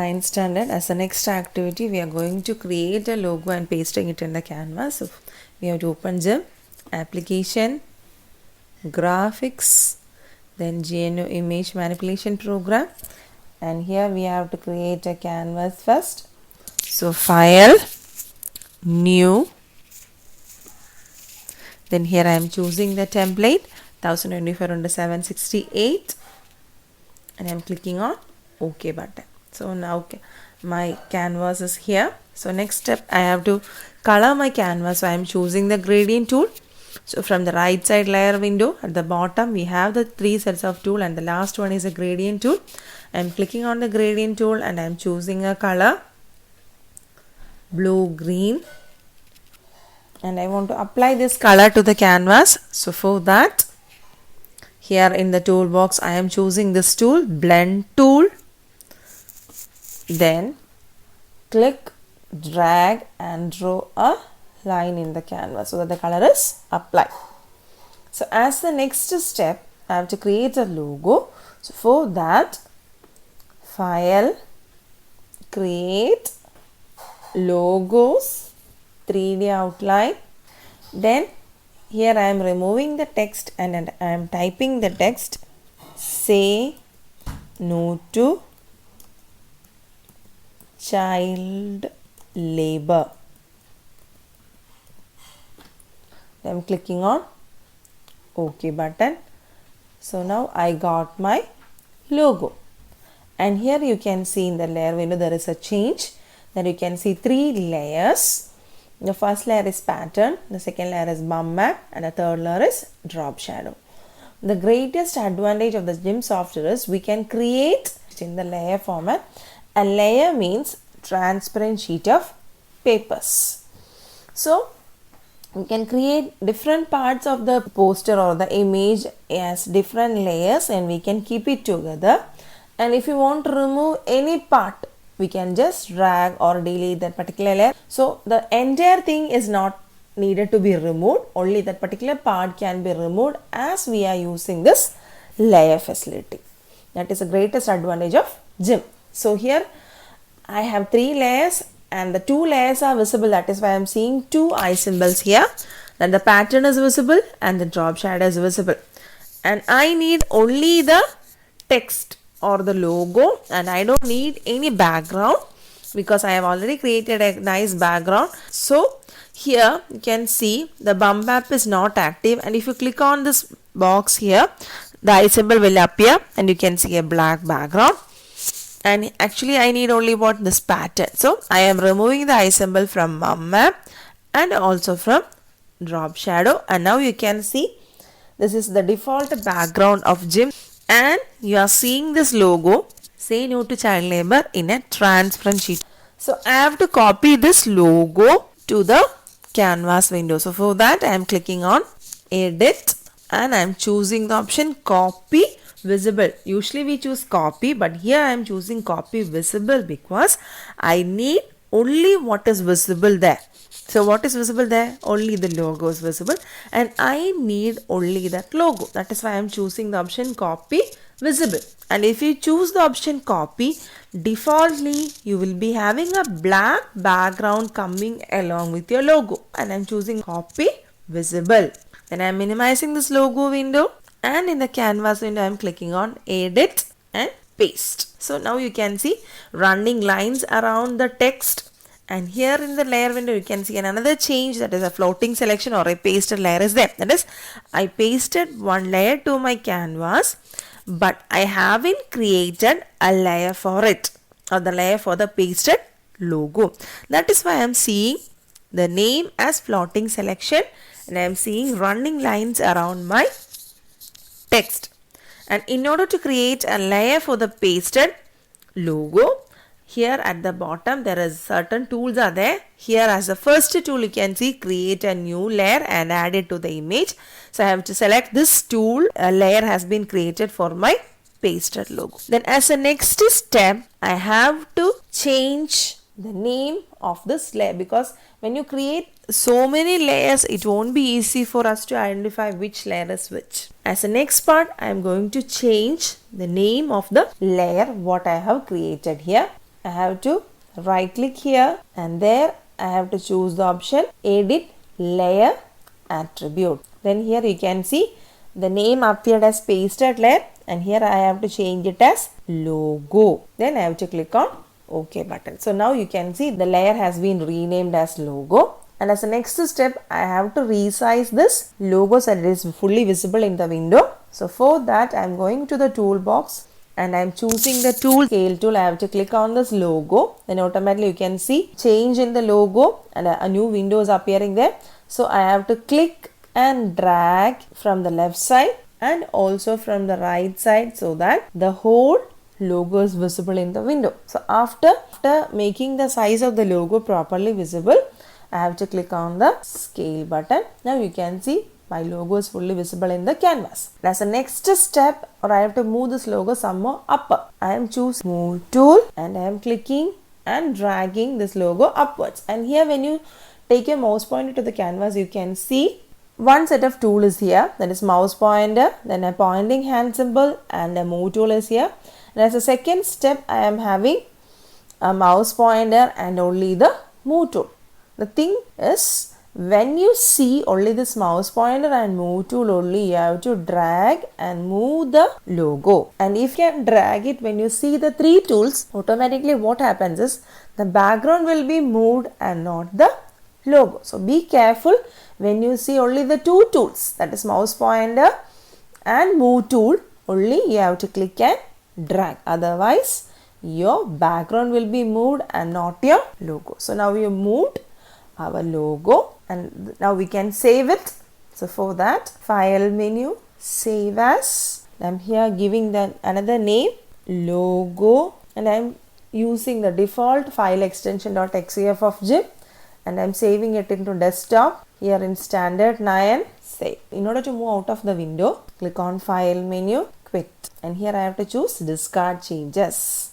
9th standard. As the next activity, we are going to create a logo and pasting it in the canvas. So we have to open GIMP, application, graphics, then GNU image manipulation program, and here we have to create a canvas first. So file, new, then here I am choosing the template 1024 under 768 and I am clicking on OK button. So now my canvas is here. So next step, I have to color my canvas. So I am choosing the gradient tool. So from the right side layer window at the bottom, we have the 3 sets of tool and the last one is a gradient tool. I am clicking on the gradient tool and I am choosing a color blue green and I want to apply this color to the canvas. So for that, here in the toolbox, I am choosing this tool, blend tool. Then click, drag and draw a line in the canvas so that the color is applied. So as the next step, I have to create a logo. So for that, file, create, logos, 3D outline. Then here I am removing the text and I am typing the text, say no to child labor. I am clicking on OK button. So now I got my logo. And here you can see in the layer window there is a change. Then you can see 3 layers. The first layer is pattern, the second layer is bump map and the third layer is drop shadow. The greatest advantage of the GIMP software is we can create in the layer format. A layer means transparent sheet of papers. So we can create different parts of the poster or the image as different layers and we can keep it together. And if you want to remove any part, we can just drag or delete that particular layer. So the entire thing is not needed to be removed. Only that particular part can be removed as we are using this layer facility. That is the greatest advantage of GIMP. So here I have 3 layers and the 2 layers are visible. That is why I am seeing 2 eye symbols here. Then the pattern is visible and the drop shadow is visible. And I need only the text or the logo and I don't need any background because I have already created a nice background. So here you can see the bump map is not active and if you click on this box here, the eye symbol will appear and you can see a black background. And actually I need only what this pattern. So I am removing the eye symbol from bump map and also from drop shadow. And now you can see this is the default background of GIMP. And you are seeing this logo, say no to child labor, in a transparent sheet. So I have to copy this logo to the canvas window. So for that I am clicking on edit and I am choosing the option copy visible. Usually we choose copy, but here I am choosing copy visible because I need only what is visible there. So what is visible there? Only the logo is visible and I need only that logo. That is why I am choosing the option copy visible. And if you choose the option copy, defaultly you will be having a black background coming along with your logo. And I am choosing copy visible. Then I am minimizing this logo window and in the canvas window I am clicking on edit and paste. So now you can see running lines around the text. And here in the layer window you can see another change, that is a floating selection or a pasted layer is there. That is, I pasted one layer to my canvas but I haven't created a layer for it or the layer for the pasted logo. That is why I am seeing the name as floating selection and I am seeing running lines around my text. And in order to create a layer for the pasted logo, here at the bottom there is certain tools are there. Here as the first tool you can see create a new layer and add it to the image. So I have to select this tool. A layer has been created for my pasted logo. Then as a next step I have to change the name of this layer because when you create so many layers it won't be easy for us to identify which layer is which. As a next part I am going to change the name of the layer what I have created here. I have to right click here, and there I have to choose the option edit layer attribute. Then here you can see the name appeared as pasted layer, and here I have to change it as logo. Then I have to click on OK button. So now you can see the layer has been renamed as logo. And as a next step, I have to resize this logo so that it is fully visible in the window. So for that, I am going to the toolbox and I am choosing the tool, scale tool. I have to click on this logo. Then automatically you can see change in the logo and a new window is appearing there. So I have to click and drag from the left side and also from the right side so that the whole logo is visible in the window. So after making the size of the logo properly visible, I have to click on the scale button. Now you can see my logo is fully visible in the canvas. As a next step, or I have to move this logo some more upper. I am choosing move tool and I am clicking and dragging this logo upwards. And here when you take your mouse pointer to the canvas, you can see one set of tool is here, that is mouse pointer, then a pointing hand symbol and a move tool is here. And as a second step, I am having a mouse pointer and only the move tool. The thing is, when you see only this mouse pointer and move tool only, you have to drag and move the logo. And if you can drag it when you see the three tools, automatically what happens is the background will be moved and not the logo. So be careful when you see only the two tools, that is mouse pointer and move tool, only you have to click and drag. Otherwise, your background will be moved and not your logo. So now we moved our logo and now we can save it. So for that, file menu, save as. I'm here giving that another name, logo, and I'm using the default file extension .xcf of GIMP, and I'm saving it into desktop here in standard 9. Save. In order to move out of the window, click on file menu, quit, and here I have to choose discard changes.